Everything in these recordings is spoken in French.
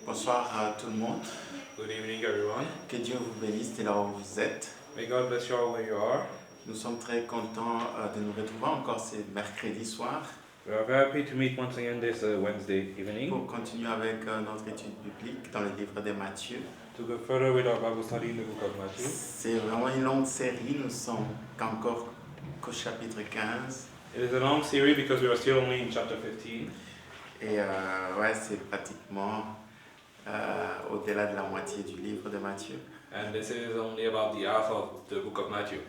Bonsoir à tout le monde. Good evening, everyone. Que Dieu vous bénisse dès là où vous êtes. May God bless you all where you are. Nous sommes très contents de nous retrouver encore ce mercredi soir We are very happy to meet once again this Wednesday evening pour continuer avec notre étude biblique dans le livre de Matthieu. to go further with our Bible study in the book of Matthew. C'est vraiment une longue série, nous sommes encore qu'au chapitre 15 It is a long series because we are still only in chapter 15, et ouais, c'est pratiquement au-delà de la moitié du livre de Matthieu. and this is only about the half of the book of Matthew.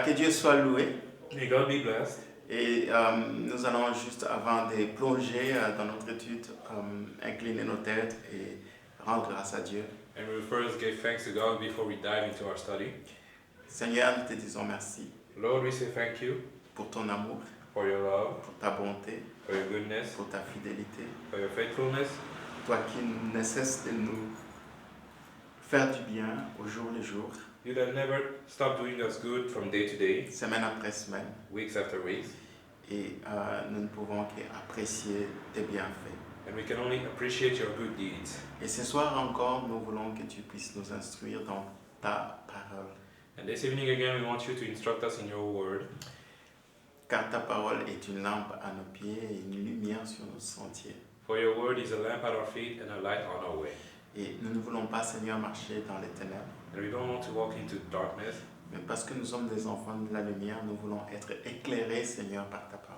Que Dieu soit loué. May God be blessed. Et nous allons juste, avant de plonger dans notre étude, incliner nos têtes et rendre grâce à Dieu. And we will first give thanks to God before we dive into our study. Seigneur, nous te disons merci Lord, we say thank you pour ton amour, for your love, pour ta bonté, for your goodness, pour ta fidélité. for your faithfulness. Toi qui ne cesses de nous faire du bien au jour le jour, You that never stop doing us good from day to day, semaine après semaine. weeks after weeks, Et nous ne pouvons qu'apprécier tes bienfaits. and we can only appreciate your good deeds. Et ce soir encore, nous voulons que tu puisses nous instruire dans ta parole. And this evening again, we want you to instruct us in your word, Car ta parole est une lampe à nos pieds et une lumière sur nos sentiers. for your word is a lamp at our feet and a light on our way. Et nous ne voulons pas, Seigneur, marcher dans les ténèbres, And we don't want to walk into darkness, mais parce que nous sommes des enfants de la lumière, nous voulons être éclairés, Seigneur, par ta parole.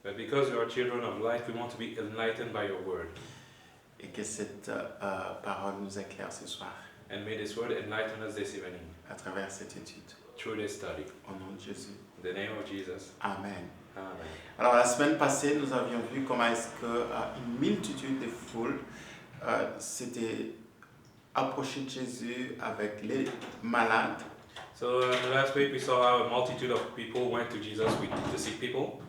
but because we are children of light, we want to be enlightened by your word. Et que cette parole nous éclaire ce soir, And may this word enlighten us this evening à travers cette étude. through this study. Au nom de Jésus. In the name of Jesus. Amen. Amen. Alors, la semaine passée, nous avions vu comment est-ce qu'une multitude de foules s'était approchée de Jésus avec les malades. So last week we saw how a multitude of people went to Jesus with the sick people,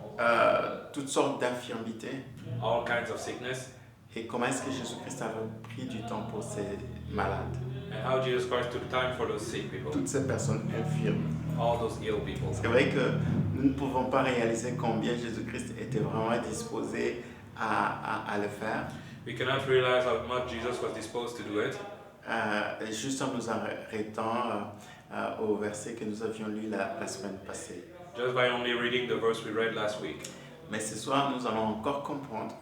Toutes sortes d'infirmités, all kinds of sickness, et comment est-ce que Jésus-Christ avait pris du temps pour ces malades, and how Jesus Christ took time for those sick people, toutes ces personnes infirmes. all those ill people. C'est vrai que nous ne pouvons pas réaliser combien Jésus-Christ était vraiment disposé à le faire, We cannot realize how much Jesus was disposed to do it, juste en nous arrêtant au verset que nous avions lu la semaine passée. just by only reading the verse we read last week. Mais ce soir, nous allons encore comprendre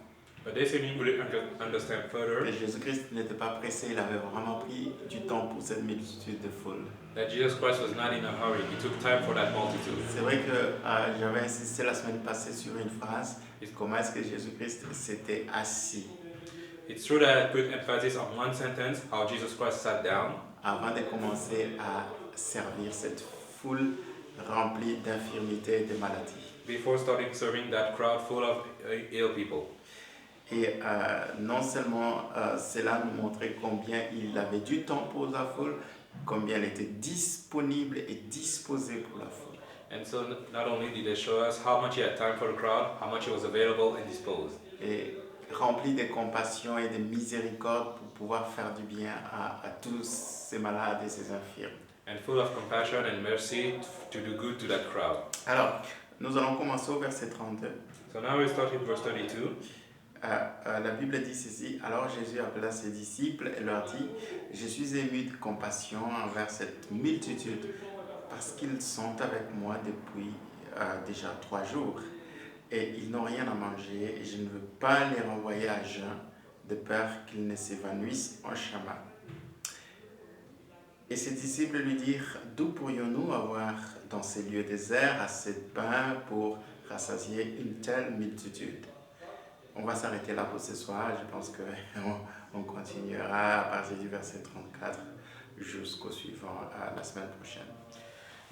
But this evening we understand further que Jésus-Christ n'était pas pressé, il avait vraiment pris du temps pour cette multitude de foule. that Jesus Christ was not in a hurry. He took time for that multitude. C'est vrai que j'avais insisté la semaine passée sur une phrase, comment est-ce que Jésus-Christ s'était assis It's true that I put emphasis on one sentence, how Jesus Christ sat down, avant de commencer à servir cette foule remplie d'infirmités et de maladies. before starting serving that crowd full of ill people. Et non seulement cela nous montrait combien il avait du temps pour la foule, combien il était disponible et disposé pour la foule. And so not only did they show us how much he had time for the crowd, how much he was available and disposed, Et rempli de compassion et de miséricorde pour pouvoir faire du bien à tous ces malades et ces infirmes. and full of compassion and mercy to do good to that crowd. Alors, nous allons commencer au verset 32. So now we start in verse 32. La Bible dit ceci: Alors Jésus appela ses disciples et leur dit: Je suis ému de compassion envers cette multitude, parce qu'ils sont avec moi depuis déjà 3 jours, et ils n'ont rien à manger, et je ne veux pas les renvoyer à jeun, de peur qu'ils ne s'évanouissent en chemin. Et ses disciples lui dirent: D'où pourrions-nous avoir dans ces lieux déserts assez de pain pour rassasier une telle multitude? On va s'arrêter là pour ce soir. Je pense qu'on continuera à partir du verset 34 jusqu'au suivant, la semaine prochaine.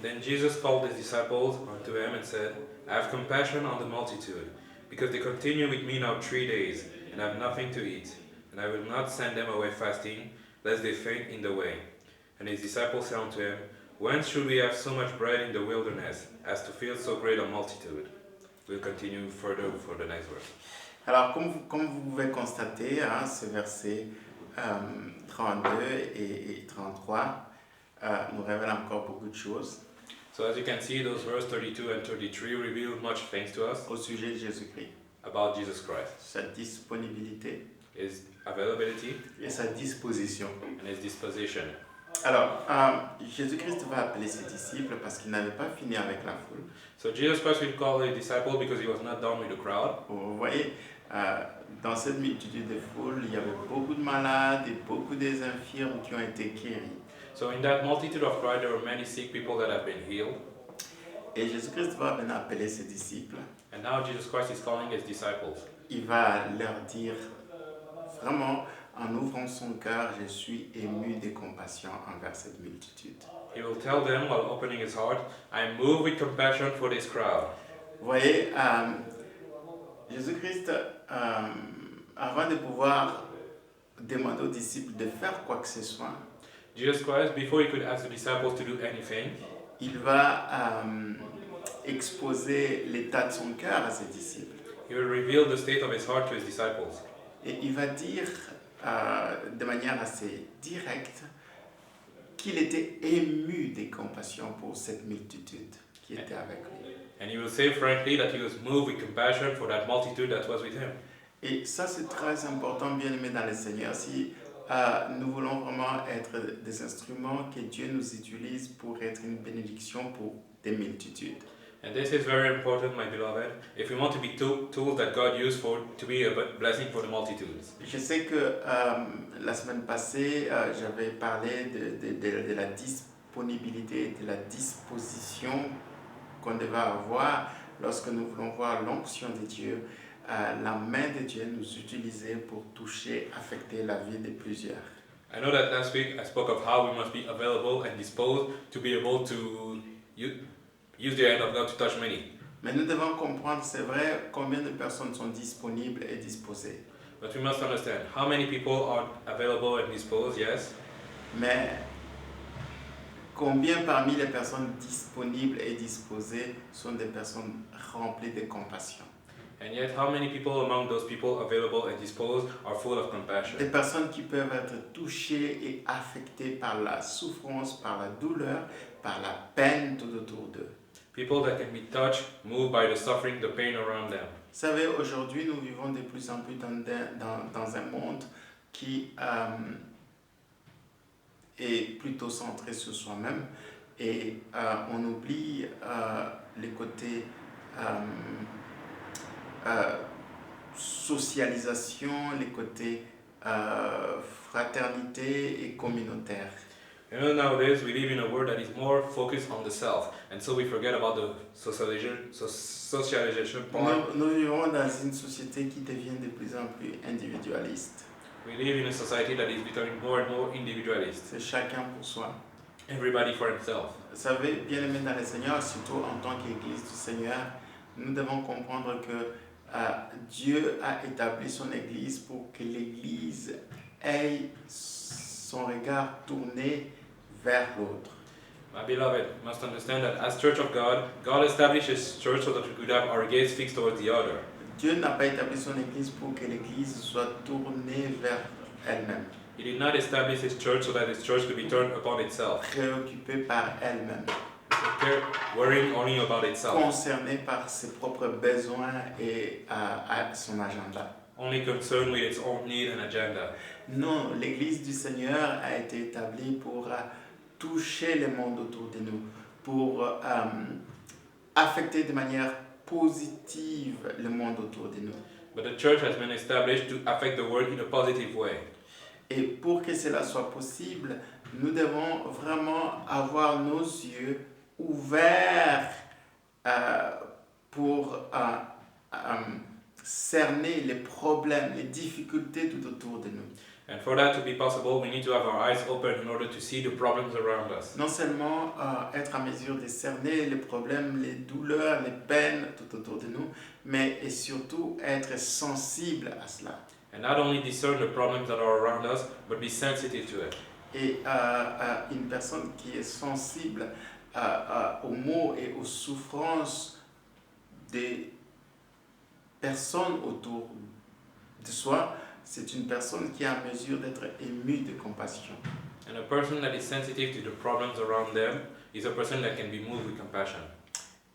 Then Jesus called his disciples unto him and said, I have compassion on the multitude, because they continue with me now 3 days, and have nothing to eat. And I will not send them away fasting, lest they faint in the way. And his disciples said unto him, Whence should we have so much bread in the wilderness, as to feed so great a multitude? We'll continue further for the next verse. Alors, comme vous pouvez constater, ce verset 32 et 33 nous révèlent encore beaucoup de choses So as you can see, those verse 32 and 33 reveal much things to us au sujet de Jésus-Christ. about Jesus Christ. Sa disponibilité, His availability et sa disposition. and his disposition. Alors, Jésus-Christ va appeler ses disciples parce qu'il n'avait pas fini avec la foule. So Jesus Christ will call the disciple because he was not done with the crowd. Vous voyez, dans cette multitude de foule, il y avait beaucoup de malades et beaucoup des infirmes qui ont été guéris. So in that multitude of crowd, there were many sick people that have been healed. Et Jésus-Christ va maintenant appeler ses disciples. And now Jesus Christ is calling his disciples. Il va leur dire vraiment, en ouvrant son cœur, je suis ému de compassion envers cette multitude. He will tell them while opening his heart, I am moved with compassion for this crowd. Vous voyez, Jésus-Christ, avant de pouvoir demander aux disciples de faire quoi que ce soit, Jesus Christ, before he could ask the disciples to do anything, il va exposer l'état de son cœur à ses disciples. he will reveal the state of his heart to his disciples. Et il va dire de manière assez directe qu'il était ému de compassion pour cette multitude qui était avec lui. And he will say frankly that he was moved with compassion for that multitude that was with him. Et ça, c'est très important, bien aimé dans le Seigneur. Si nous voulons vraiment être des instruments que Dieu nous utilise pour être une bénédiction pour des multitudes. And this is very important, my beloved, if we want to be tools that God used to be a blessing for the multitudes. Je sais que la semaine passée, j'avais parlé de la disponibilité, de la disposition qu'on devait avoir lorsque nous voulons voir l'onction de Dieu, la main de Dieu nous utiliser pour toucher, affecter la vie de plusieurs. I know that last week I spoke of how we must be available and disposed to be able to use the hand of God to touch many. Mais nous devons comprendre, c'est vrai, combien de personnes sont disponibles et disposées. But we must understand how many people are available and disposed, yes. Mais combien parmi les personnes disponibles et disposées sont des personnes remplies de compassion? And yet, how many people among those people available and disposed are full of compassion? Des personnes qui peuvent être touchées et affectées par la souffrance, par la douleur, par la peine tout autour d'eux. People that can be touched, moved by the suffering, the pain around them. Vous savez, aujourd'hui, nous vivons de plus en plus dans un monde qui est plutôt centré sur soi-même et on oublie les côtés socialisation, les côtés fraternité et communautaire. You know, nowadays we live in a world that is more focused on the self, and so we forget about the socialization part. Nous vivons dans une société qui devient de plus en plus individualiste. We live in a society that is becoming more and more individualist. C'est chacun pour soi. Everybody for himself. Vous savez, bien aimé dans le Seigneur, surtout en tant qu'Église du Seigneur, nous devons comprendre que Dieu a établi son Église pour que l'Église ait son regard tourné vers l'autre. My beloved, you must understand that as Church of God, God established His church so that we could have our gaze fixed towards the other. Dieu n'a pas établi son Église pour que l'Église soit tournée vers elle-même. He did not establish His church so that His church could be turned upon itself, Préoccupée par elle-même. worrying only about itself, Concernée par ses propres besoins et son agenda. only concerned with its own need and agenda. Non, l'Église du Seigneur a été établie pour toucher le monde autour de nous, pour affecter de manière positive le monde autour de nous. But the church has been established to affect the world in a positive way. Et pour que cela soit possible, nous devons vraiment avoir nos yeux ouverts pour cerner les problèmes, les difficultés tout autour de nous. And for that to be possible, we need to have our eyes open in order to see the problems around us. Non seulement être en mesure de cerner les problèmes, les douleurs, les peines tout autour de nous, mais et surtout être sensible à cela. And not only discern the problems that are around us, but be sensitive to it. Et une personne qui est sensible aux maux et aux souffrances des personnes autour de soi, c'est une personne qui est en mesure d'être émue de compassion. And a person that is sensitive to the problems around them is a person that can be moved with compassion.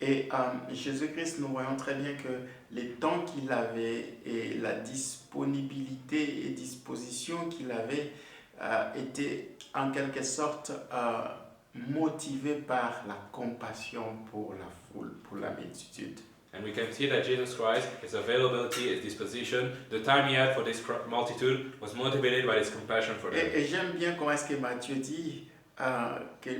Et Jésus-Christ, nous voyons très bien que les temps qu'il avait et la disponibilité et disposition qu'il avait étaient en quelque sorte motivés par la compassion pour la foule, pour la multitude. And we can see that Jesus Christ, his availability, his disposition, the time he had for this multitude was motivated by his compassion for them. Et j'aime bien comment est-ce que Matthieu dit que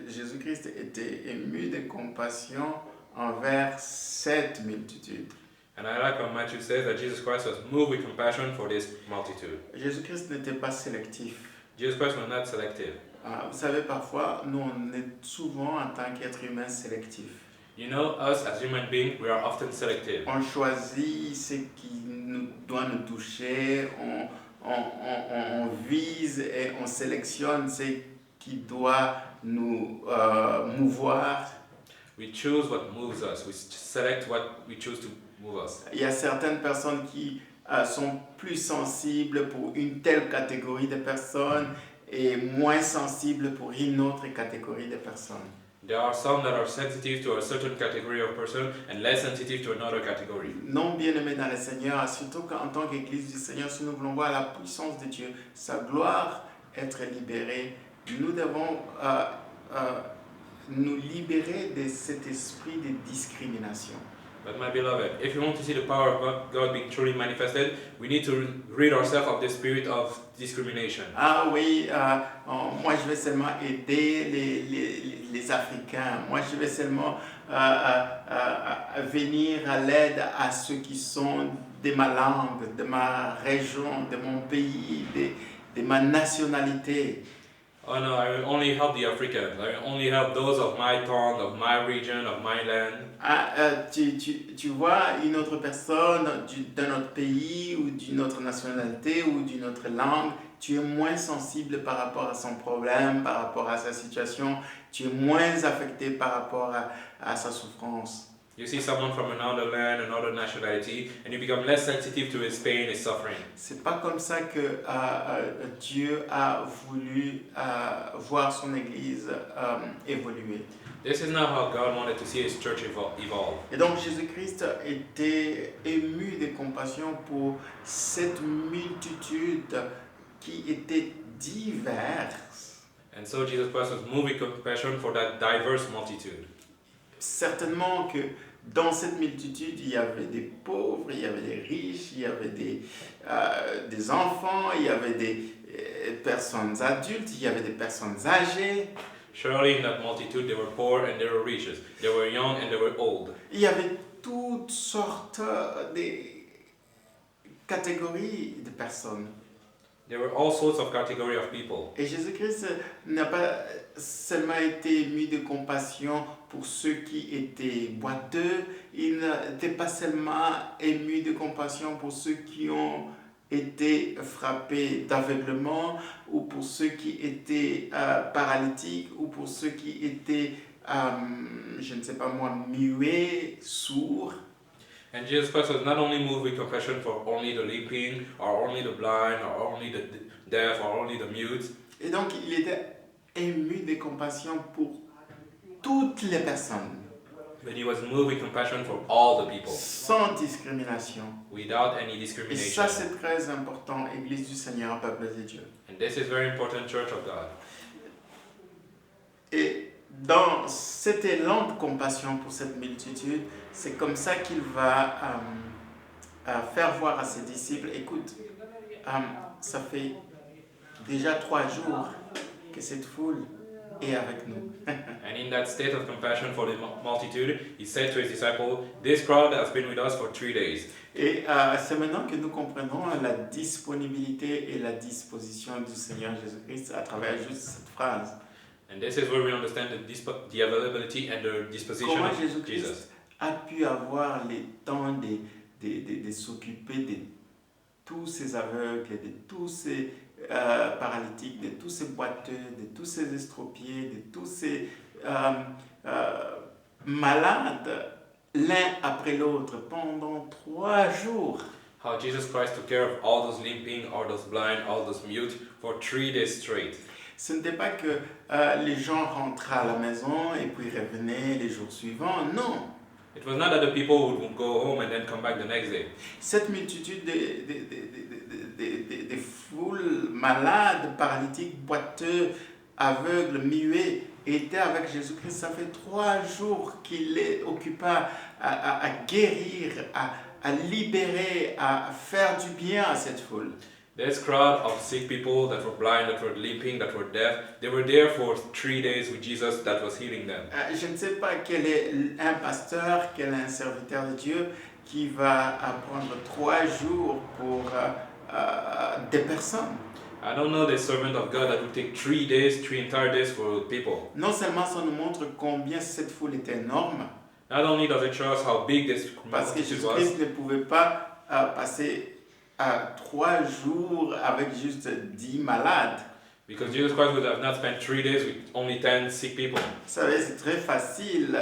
Jésus-Christ était ému de compassion envers cette multitude. And I like how Matthew says that Jesus Christ was moved with compassion for this multitude. Jésus-Christ n'était pas sélectif. Jesus Christ was not selective. Vous savez, parfois, nous, on est souvent, en tant qu'être humain, sélectif. You know, us as human beings, we are often selective. On choisit ce qui doit nous toucher, on vise et on sélectionne ce qui doit nous mouvoir. We choose what moves us. We select what we choose to move us. Il y a certaines personnes qui sont plus sensibles pour une telle catégorie de personnes et moins sensibles pour une autre catégorie de personnes. There are some that are sensitive to a certain category of person and less sensitive to another category. Non bien-aimés dans le Seigneur, surtout qu'en tant qu'Église du Seigneur, si nous voulons voir la puissance de Dieu, sa gloire être libérée, nous devons nous libérer de cet esprit de discrimination. But my beloved, if you want to see the power of God being truly manifested, we need to rid ourselves of the spirit of discrimination. Ah oui, moi je vais seulement aider les Africains. Moi je vais seulement venir à l'aide à ceux qui sont de ma langue, de ma région, de mon pays, de ma nationalité. Oh no, I will only help the Africans. I will only help those of my tongue, of my region, of my land. Tu vois une autre personne d'un autre pays ou d'une autre nationalité ou d'une autre langue, tu es moins sensible par rapport à son problème, par rapport à sa situation, tu es moins affecté par rapport à sa souffrance. You see someone from another land, another nationality, and you become less sensitive to his pain, his suffering. C'est pas comme ça que Dieu a voulu voir son Église évoluer. This is not how God wanted to see his church evolve. Et donc Jésus-Christ était ému de compassion pour cette multitude qui était diverse. And so Jesus Christ was moved with compassion for that diverse multitude. Certainement que dans cette multitude, il y avait des pauvres, il y avait des riches, il y avait des enfants, il y avait des personnes adultes, il y avait des personnes âgées. Surely in that multitude there were poor and there were rich, there were young and there were old. Il y avait toutes sortes de catégories de personnes. There were all sorts of category of people. Et Jésus-Christ n'a pas seulement été ému de compassion pour ceux qui étaient boiteux, il n'était pas seulement ému de compassion pour ceux qui ont été frappés d'aveuglement, ou pour ceux qui étaient paralytiques, ou pour ceux qui étaient, je ne sais pas moi, muets, sourds. And Jesus Christ was not only moved with compassion for only the leaping, or only the blind, or only the deaf, or only the mute. Et donc il était ému de compassion pour toutes les personnes. But he was moved with compassion for all the people, sans discrimination. without any Et discrimination. ça c'est très important, Église du Seigneur, peuple de Dieu. And this is very important, Church of God. Et dans cet élan de compassion pour cette multitude, c'est comme ça qu'il va faire voir à ses disciples, écoute, ça fait déjà 3 jours que cette foule est avec nous. And in that state of compassion for the multitude, he said to his disciples, "This crowd has been with us for 3 days." Et c'est maintenant que nous comprenons la disponibilité et la disposition du Seigneur Jésus-Christ à travers juste cette phrase. And this is where we understand the availability and the disposition Comment of Jésus-Christ Jesus. a pu avoir le temps de s'occuper de tous ces aveugles, de tous ces paralytiques, de tous ces boiteux, de tous ces estropiés, de tous ces malades, l'un après l'autre, pendant 3 jours. how Jesus Christ took care of all those limping, all those blind, all those mute for 3 days straight. Ce n'était pas que les gens rentraient à la maison et puis revenaient les jours suivants. Non. It was not that the people would go home and then come back the next day. Cette multitude de foules malades, paralytiques, boiteux, aveugles, muets, était avec Jésus-Christ. Ça fait 3 jours qu'il est occupé à guérir, à libérer, à faire du bien à cette foule. This crowd of sick people that were blind, that were limping, that were deaf, they were there for 3 days with Jesus that was healing them. Je ne sais pas quel est un pasteur, quel est un serviteur de Dieu qui va prendre 3 jours pour des personnes. I don't know the servant of God that would take 3 days, 3 entire days for people. Non seulement ça nous montre combien cette foule est énorme, Not only does it show us how big this parce que multitude was, Jésus-Christ ne pouvait pas passer 3 jours avec juste 10 malades. because Jesus Christ would have not spent 3 days with only 10 sick people. Vous savez, c'est très facile.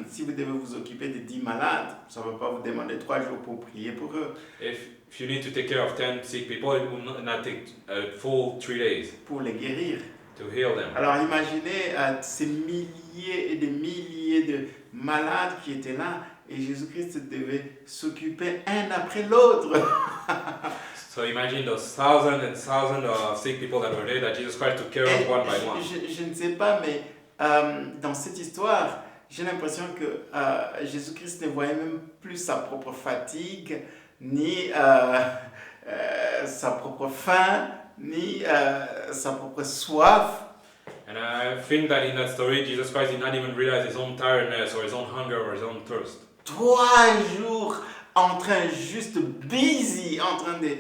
Si vous devez vous occuper de 10 malades, ça ne va pas vous demander 3 jours pour prier pour eux, If you need to take care of 10 sick people, it will not take a full 3 days pour les guérir. to heal them. Alors imaginez ces milliers et des milliers de malades qui étaient là et Jésus-Christ devait s'occuper un après l'autre. So imagine those thousands and thousands of sick people that were there that Jesus Christ took care Et of one by one. je ne sais pas, mais dans cette histoire, j'ai l'impression que Jésus-Christ ne voyait même plus sa propre fatigue, ni sa propre faim, ni sa propre soif. And I think that in that story, Jesus Christ did not even realize his own tiredness or his own hunger or his own thirst. 3 jours en train juste busy, en train de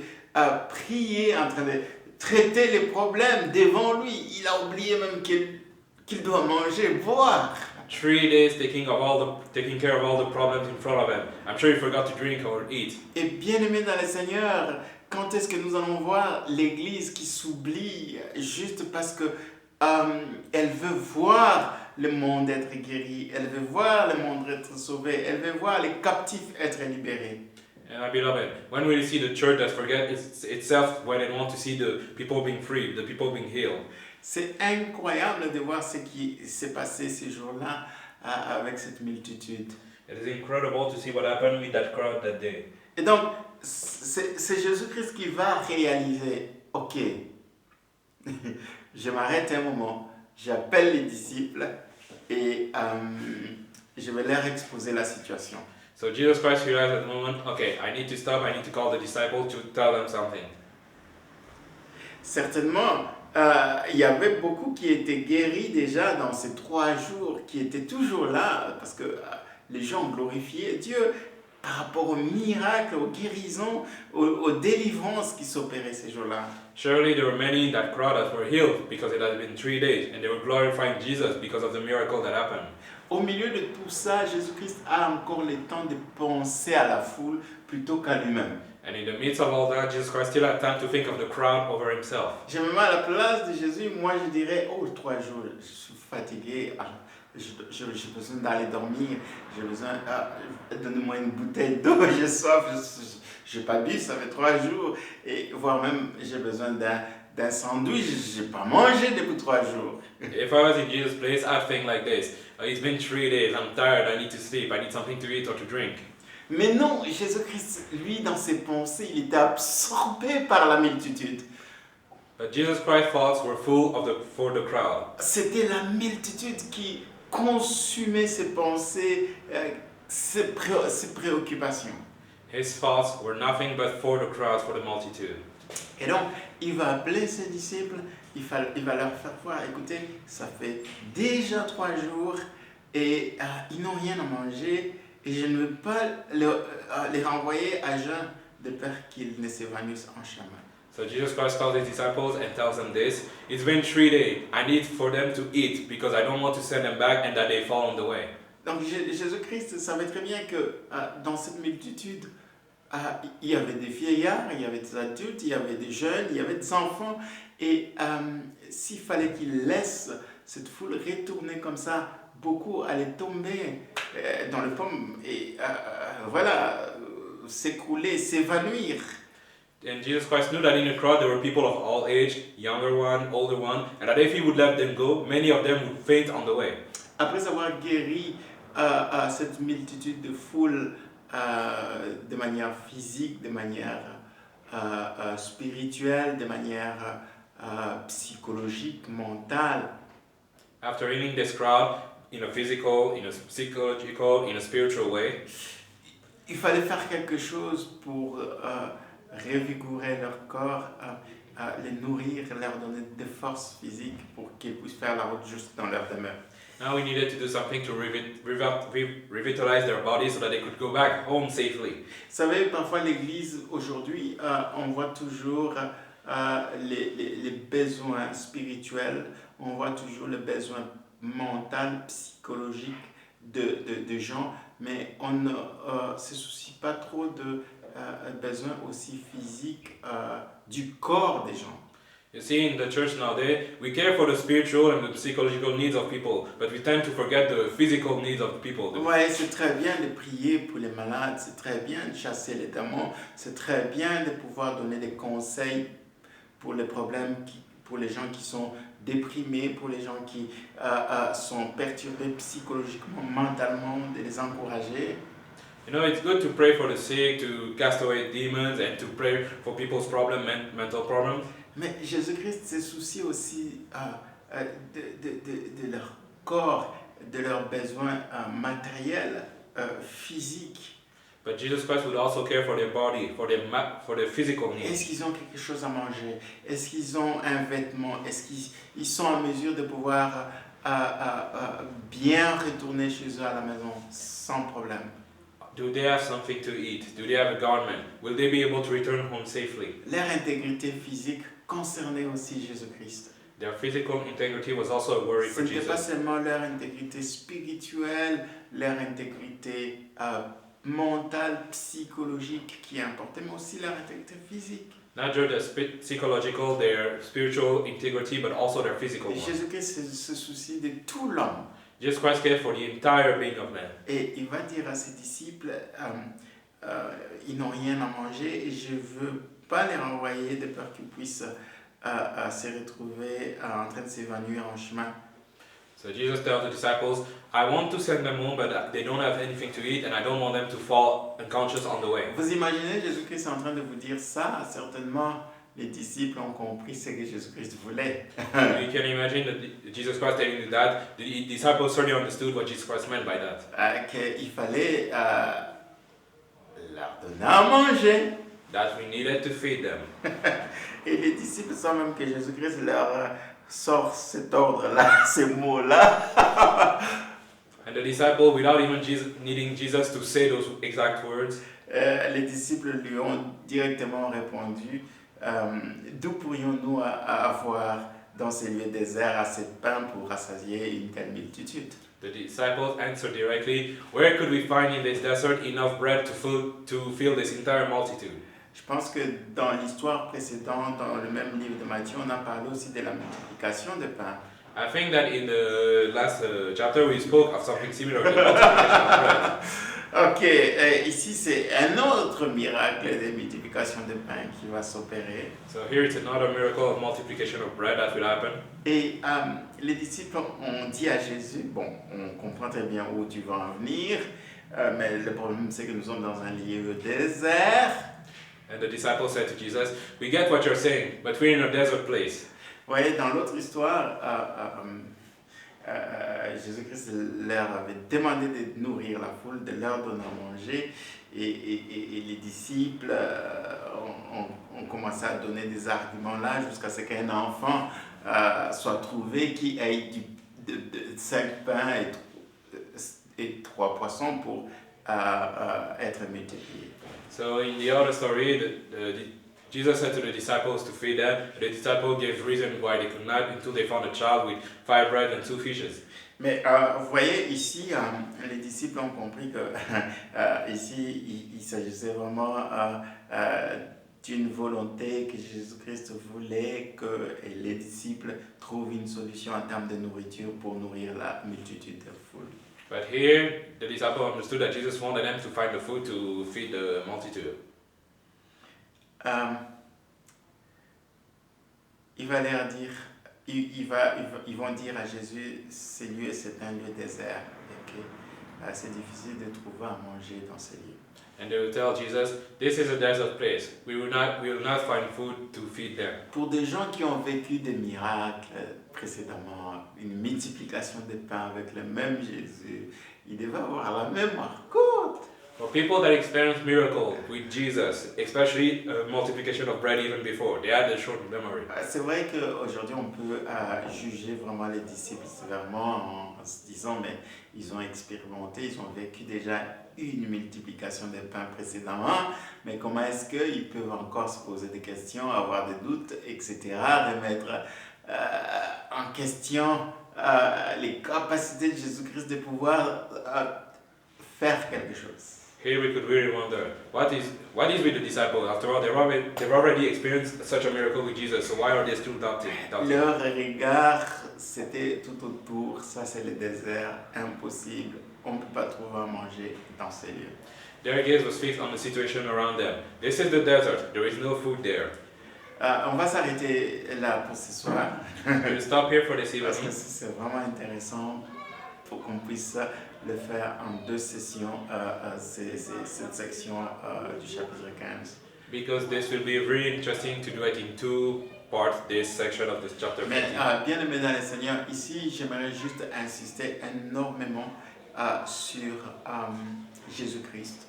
prier, en train de traiter les problèmes devant lui. Il a oublié même qu'il doit manger, boire. 3 days taking care of all the problems in front of him. I'm sure he forgot to drink or eat. Et bien aimé dans le Seigneur, quand est-ce que nous allons voir l'Église qui s'oublie juste parce que elle veut voir le monde être guéri, elle veut voir le monde être sauvé, elle veut voir les captifs être libérés. And my beloved, when will you see the church that forgets itself when it wants to see the people being free, the people being healed? C'est incroyable de voir ce qui s'est passé ces jours-là avec cette multitude. It is incredible to see what happened with that crowd that day. Et donc, c'est Jésus-Christ qui va réaliser, ok, je m'arrête un moment, j'appelle les disciples et je vais leur exposer la situation. So Jesus Christ realized at the moment, okay, I need to stop, I need to call the disciples to tell them something. Certainement, il y avait beaucoup qui étaient guéris déjà dans ces 3 jours, qui étaient toujours là, parce que les gens glorifiaient Dieu par rapport aux miracles, aux guérisons, aux délivrances qui s'opéraient ces jours-là. Surely there were many in that crowd that were healed because it had been 3 days, and they were glorifying Jesus because of the miracle that happened. Au milieu de tout ça, Jésus-Christ a encore le temps de penser à la foule plutôt qu'à lui-même. And in the midst of all that, Jesus Christ still had time to think of the crowd over himself. Je me mets à la place de Jésus, moi je dirais, 3 jours, je suis fatigué, j'ai besoin d'aller dormir, j'ai besoin, donne-moi une bouteille d'eau, j'ai soif, je n'ai pas bu, ça fait 3 jours, et voire même j'ai besoin d'un sandwich, je n'ai pas mangé depuis 3 jours. If I was in Jesus' place, I'd think like this. It's been 3 days, I'm tired, I need to sleep, I need something to eat or to drink. Mais non, Jésus-Christ, lui, dans ses pensées, il était absorbé par la multitude. But Jesus Christ's thoughts were full for the crowd. C'était la multitude qui consumait ses pensées, ses préoccupations. His thoughts were nothing but for the crowd, for the multitude. Et donc, il va appeler ses disciples, il va leur faire voir, écoutez, ça fait déjà 3 jours et ils n'ont rien à manger et je ne veux pas les renvoyer à jeun de peur qu'ils ne s'évanouissent en chemin. So Jesus Christ calls his disciples and tells them this. It's been 3 days. I need for them to eat because I don't want to send them back and that they fall on the way. Donc Jésus-Christ savait très bien que dans cette multitude, il y avait des vieillards, il y avait des adultes, il y avait des jeunes, il y avait des enfants. Et s'il fallait qu'il laisse cette foule retourner comme ça, beaucoup allaient tomber dans les pommes. Et voilà, s'écrouler, s'évanouir. And Jesus Christ knew that in the crowd there were people of all age, younger one, older one, and that if he would let them go, many of them would faint on the way. Après avoir guéri cette multitude de foule de manière physique, de manière spirituelle, de manière psychologique, mentale, After healing this crowd in a physical, in a psychological, in a spiritual way, il fallait faire quelque chose pour revigorer leur corps, les nourrir, leur donner des forces physiques pour qu'ils puissent faire la route juste dans leur demeure. now we needed to do something to revitalize their bodies so that they could go back home safely. Vous savez, parfois l'Église aujourd'hui, on voit toujours les besoins spirituels, on voit toujours le besoin mental, psychologique de gens, mais on ne se soucie pas trop de besoins aussi physiques du corps des gens. You see, in the church nowadays, we care for the spiritual and the psychological needs of people, but we tend to forget the physical needs of the people. Ouais, c'est très bien de prier pour les malades, c'est très bien de chasser les démons, c'est très bien de pouvoir donner des conseils pour les problèmes, pour les gens qui sont déprimés, pour les gens qui sont perturbés psychologiquement, mentalement, de les encourager. You know, it's good to pray for the sick, to cast away demons, and to pray for people's mental problems. Mais Jésus-Christ se soucie aussi de leur corps, de leurs besoins matériels, physiques. But Jesus Christ would also care for their body, for their physical Est-ce needs. qu'ils ont quelque chose à manger? Est-ce qu'ils ont un vêtement? Est-ce qu'ils sont en mesure de pouvoir bien retourner chez eux à la maison sans problème? Do they have something to eat? Do they have a garment? Will they be able to return home safely? Leur intégrité physique concernait aussi Jésus-Christ. Their physical integrity was also a worry Ce for n'était pas Jesus. seulement leur intégrité spirituelle, leur intégrité mentale, psychologique qui importait, mais aussi leur intégrité physique. Not just their psychological, their spiritual integrity, but also their physical Et one. Jésus-Christ se soucie de tout l'homme. Jesus Christ cared for the entire being of man. Et il va dire à ses disciples, ils n'ont rien à manger et je ne veux pas les renvoyer de peur qu'ils puissent se retrouver en train de s'évanouir en chemin. So Jesus tells the disciples, I want to send them home, but they don't have anything to eat, and I don't want them to fall unconscious on the way. Vous imaginez Jésus-Christ en train de vous dire ça? Certainement, les disciples ont compris ce que Jésus-Christ voulait. You can imagine that Jesus Christ telling you that. The disciples certainly understood what Jesus Christ meant by that. Qu'il fallait leur donner à manger. That we needed to feed them. Et les disciples, sans même que Jésus-Christ leur sort cet ordre-là, ces mots-là, And the disciple, without even needing Jesus to say those exact words, les disciples lui ont directement répondu, d'où pourrions-nous avoir dans ces lieux déserts assez de pain pour rassasier une telle multitude? the disciples answered directly, where could we find in this desert enough bread to fill this entire multitude? Je pense que dans l'histoire précédente, dans le même livre de Matthieu, on a parlé aussi de la multiplication de pain. I think that in the last chapter we spoke of something similar, the multiplication of bread. Ok, ici c'est un autre miracle de multiplication de pain qui va s'opérer. So here it's another miracle of multiplication of bread that will happen. Et les disciples ont dit à Jésus, bon, on comprend très bien où tu vas en venir, mais le problème c'est que nous sommes dans un lieu désert. And the disciples said to Jesus, we get what you're saying, but we're in a desert place. Vous voyez, dans l'autre histoire, Jésus-Christ leur avait demandé de nourrir la foule, de leur donner à manger, et les disciples ont commencé à donner des arguments là jusqu'à ce qu'un enfant soit trouvé qui ait 5 pains et 3 poissons pour être multiplié. So in the other story, Jesus said to the disciples to feed them. The disciples gave reason why they could not until they found a child with 5 bread and 2 fishes. Mais vous voyez ici, les disciples ont compris que ici il s'agissait vraiment d'une volonté que Jésus-Christ voulait que les disciples trouvent une solution en termes de nourriture pour nourrir la multitude de foule. But here, the disciples understood that Jesus wanted them to find the food to feed the multitude. Euh, il va leur dire, ils vont dire à Jésus, ce lieu c'est un lieu désert et que c'est difficile de trouver à manger dans ce lieu. And they will tell Jesus, this is a desert place. We will not find food to feed them. Pour des gens qui ont vécu des miracles précédemment, une multiplication des pains avec le même Jésus, ils devaient avoir la mémoire courte. For people that experienced miracle with Jesus, especially multiplication of bread even before, they had a short memory. C'est vrai qu'aujourd'hui on peut juger vraiment les disciples sévèrement en se disant mais ils ont expérimenté, ils ont vécu déjà une multiplication des pains précédemment, mais comment est-ce qu'ils peuvent encore se poser des questions, avoir des doutes, etc., remettre en question les capacités de Jésus-Christ de pouvoir faire quelque chose. Here we could really wonder, what is with the disciples? After all, they've already experienced such a miracle with Jesus, so why are they still doubting? Leur regard, c'était tout autour, ça c'est le désert, impossible, on ne peut pas trouver à manger dans ces lieux. Their gaze was fixed on the situation around them. This is the desert, there is no food there. On va s'arrêter là pour ce soir. We'll stop here for this Parce que evening. c'est vraiment intéressant pour qu'on puisse le faire en 2 sessions, cette section du chapitre 15. Because this will be really interesting to do it in 2 parts, this section of this chapter 15. Mais bien aimé dans le Seigneur, ici j'aimerais juste insister énormément sur Jésus-Christ.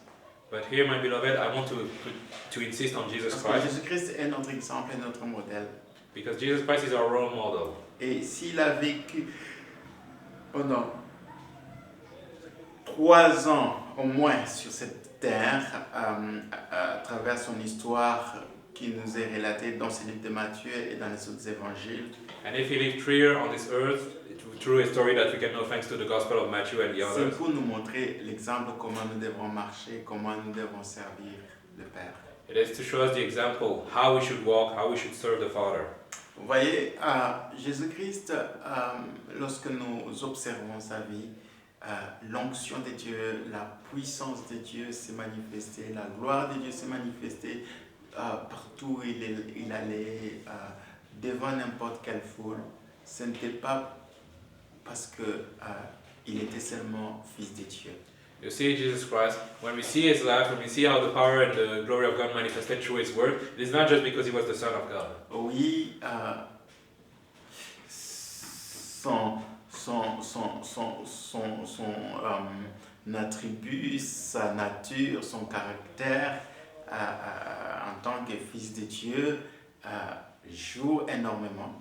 But here, my beloved, I want to insist on Jesus Parce que Christ, Jésus-Christ est notre exemple et notre modèle. because Jesus Christ is our role model. Et s'il a vécu pendant 3 ans au moins sur cette terre, à travers son histoire qui nous est relatée dans ce livre de Matthieu et dans les autres évangiles, And if he lived 3 years on this earth, through a story that we can know thanks to the Gospel of Matthew and the c'est others, pour nous montrer l'exemple comment nous devons marcher, comment nous devons servir le Père. it is to show us the example, how we should walk, how we should serve the Father. Vous voyez, Jésus-Christ, lorsque nous observons sa vie, l'onction de Dieu, la puissance de Dieu s'est manifestée, la gloire de Dieu s'est manifestée partout où il allait, devant n'importe quelle foule. Ce n'était pas parce qu'il était seulement fils de Dieu. You see Jesus Christ, when we see his life, when we see how the power and the glory of God manifested through his word, it is not just because he was the Son of God. Oui, son attribut, sa nature, son caractère en tant que fils de Dieu joue énormément.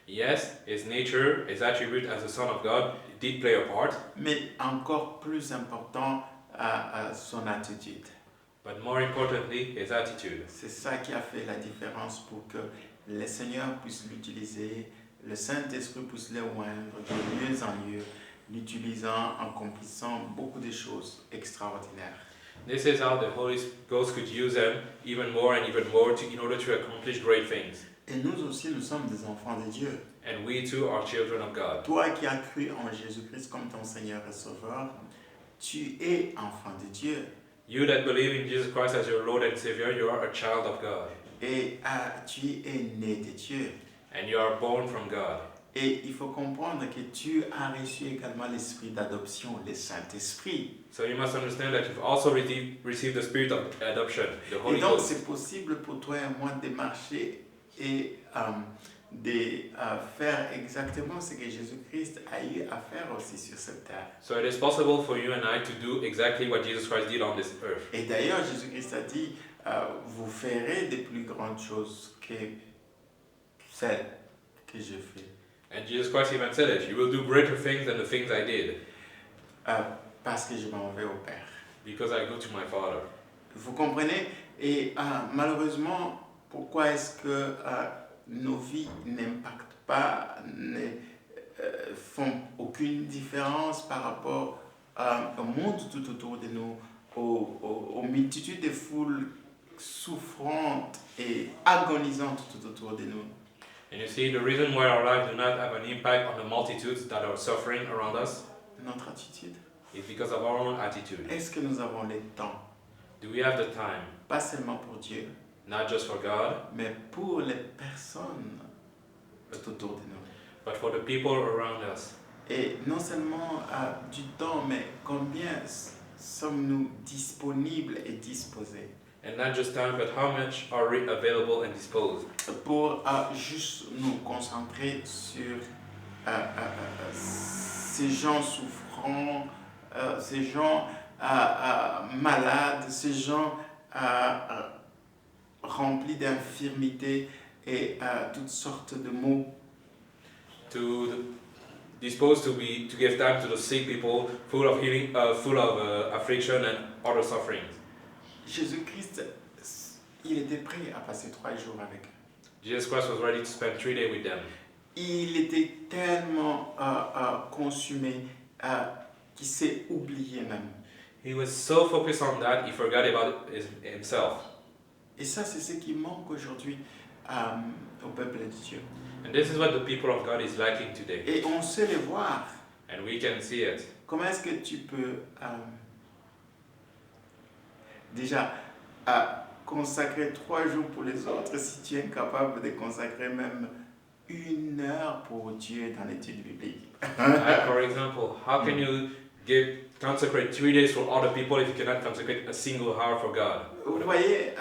Yes, his nature, his attribute as the Son of God did play a part, Mais encore plus important, son attitude. but more importantly, his attitude. C'est ça qui a fait la différence pour que le Seigneur puisse l'utiliser, le Saint-Esprit puisse le oindre de lieu en lieu, l'utilisant, accomplissant beaucoup de choses extraordinaires. This is how the Holy Ghost could use them even more and even more in order to accomplish great things. Et nous aussi, nous sommes des enfants de Dieu. And we too are children of God. Toi qui as cru en Jésus-Christ comme ton Seigneur et Sauveur, tu es enfant de Dieu. You that believe in Jesus Christ as your Lord and Savior, you are a child of God. Et tu es né de Dieu. And you are born from God. Et il faut comprendre que tu as reçu également l'esprit d'adoption, le Saint-Esprit. So you must understand that you've also received the spirit of adoption, the Holy Et donc Ghost. c'est possible pour toi et moi de marcher et de faire exactement ce que Jésus-Christ a eu à faire aussi sur cette terre. So it is possible for you and I to do exactly what Jesus Christ did on this earth. Et d'ailleurs, Jésus-Christ a dit, vous ferez de plus grandes choses que celles que je fais. And Jesus Christ even said it, you will do greater things than the things I did, Parce que je m'en vais au Père. because I go to my Father. Vous comprenez? Et malheureusement, pourquoi est-ce que nos vies n'impactent pas, ne font aucune différence par rapport au monde tout autour de nous, aux multitudes de foules souffrantes et agonisantes tout autour de nous? And you see, the reason why our lives do not have an impact on the multitudes that are suffering around us, Notre attitude. It's because of our own attitude. Est-ce que nous avons le temps, Do we have the time, pas seulement pour Dieu, not just for God, mais pour les personnes tout autour de nous? but for the people around us? Et non seulement du temps, mais combien sommes-nous disponibles et disposés And not just time, but how much are we available and disposed pour juste nous concentrer sur ces gens souffrants, ces gens malades, ces gens remplis d'infirmités et toutes sortes de maux. disposed to give time to the sick people, full of healing, full of affliction and other sufferings. Jésus-Christ, il était prêt à passer 3 jours avec eux. Jesus Christ was ready to spend 3 days with them. Il était tellement consumé qu'il s'est oublié même. He was so focused on that, he forgot about himself. Et ça, c'est ce qui manque aujourd'hui au peuple de Dieu. And this is what the people of God is lacking today. Et on sait le voir. And we can see it. Comment est-ce que tu peux déjà consacrer 3 jours pour les autres si tu es incapable de consacrer même 1 heure pour Dieu dans l'étude biblique? For example, how can you consecrate 3 days for other people if you cannot consecrate a single hour for God? Vous voyez,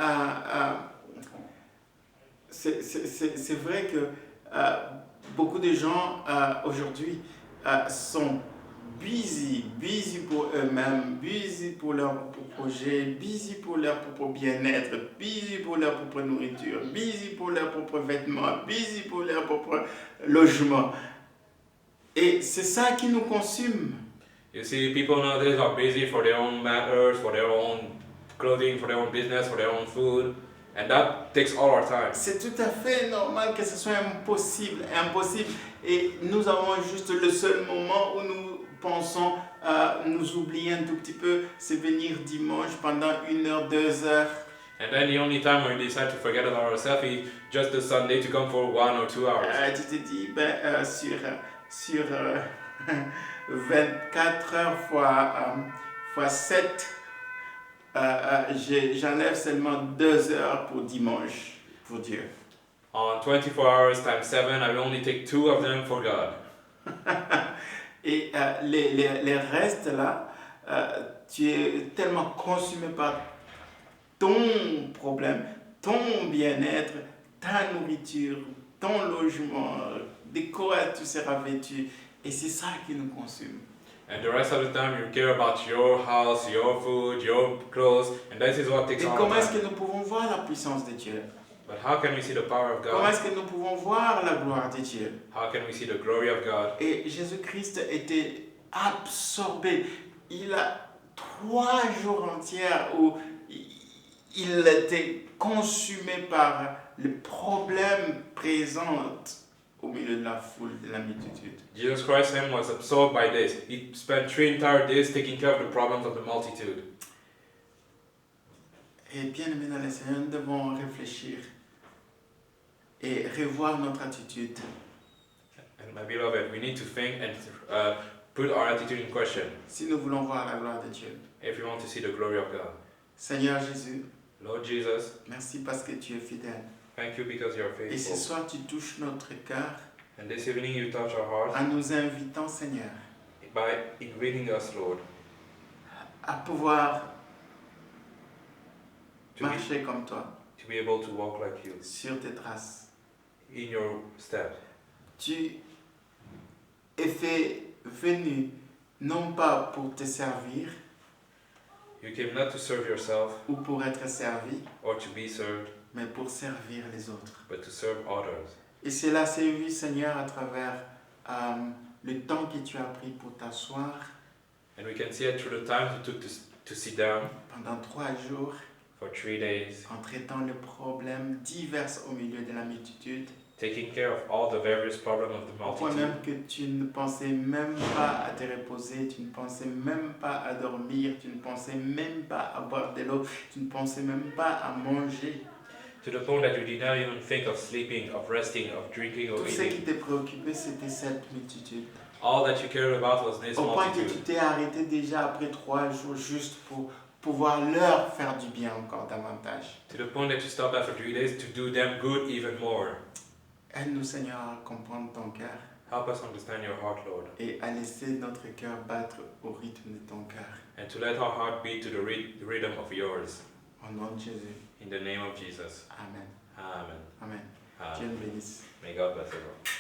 c'est vrai que beaucoup de gens aujourd'hui sont busy pour eux-mêmes, busy pour leur propre projet, busy pour leur propre bien-être, busy pour leur propre nourriture, busy pour leurs propres vêtements, busy pour leur propre logement. Et c'est ça qui nous consume. You see, people nowadays are busy for their own matters, for their own clothing, for their own business, for their own food, and that takes all our time. C'est tout à fait normal que ce soit impossible. Et nous avons juste le seul moment où nous pensons nous oublier un tout petit peu, c'est venir dimanche pendant 1 heure, 2 heures. And then the only time we decide to forget about ourselves is just the Sunday to come for 1 or 2 hours. Tu te dis, sur 24 heures fois 7, j'enlève seulement 2 heures pour dimanche, pour Dieu. On 24 hours times 7, I will only take 2 of them for God. Et les restes là, tu es tellement consumé par ton problème, ton bien-être, ta nourriture, ton logement, de quoi tu seras vêtu. Et c'est ça qui nous consume. And the rest of the time you care about your house, your food, your clothes, and that is what takes Et all comment our est-ce time. que nous pouvons voir la puissance de Dieu? But how can we see the power of Comment God? est-ce que nous pouvons voir la gloire de Dieu? How can we see the glory of God? Et Jésus-Christ était absorbé. Il a 3 jours entiers où il était consumé par les problèmes présents au milieu de la foule, de la multitude. Jesus Christ him was absorbed by this. He spent 3 entire days taking care of the problems of the multitude. Et bien aimés dans le Seigneur, nous devons réfléchir et revoir notre attitude. And my beloved, we need to think and put our attitude in question Si nous voulons voir la gloire de Dieu. if we want to see the glory of God. Seigneur Jésus, Lord Jesus, merci parce que tu es fidèle. thank you because you are Et ce faithful. soir, tu touches notre cœur And this evening you touch our hearts en nous invitant, Seigneur, by inviting us, Lord, à pouvoir to be, marcher comme toi, to be able to walk like you sur tes traces. in your steps. Tu es venu non pas pour te servir You came not to serve yourself ou pour être servi, or to be served, mais pour servir les autres. but to serve others. Et cela s'est vu, Seigneur, à travers le temps que tu as pris pour t'asseoir And we can see it through the time you took to sit down pendant 3 jours, for 3 days, en traitant les problèmes divers au milieu de la multitude, taking care of all the various problems of the au point multitude. même que tu ne pensais même pas à te reposer, tu ne pensais même pas à dormir, tu ne pensais même pas à boire de l'eau, tu ne pensais même pas à manger. To the point that you did not even think of sleeping, of resting, of drinking or Tout ce qui eating. te préoccupait, c'était cette multitude. All that you cared about was this Au point que tu multitude. t'es arrêté déjà après 3 jours juste pour pouvoir leur faire du bien encore davantage. To the point that you stopped after 3 days to do them good even more. Aide-nous, Seigneur, à comprendre ton cœur Help us understand your heart, Lord, et à laisser notre cœur battre au rythme de ton cœur. and to let our heart beat to the rhythm of yours. Au nom de Jésus. In the name of Jesus. Amen. Amen. Amen. Dieu Amen. nous bénisse. May God bless everyone.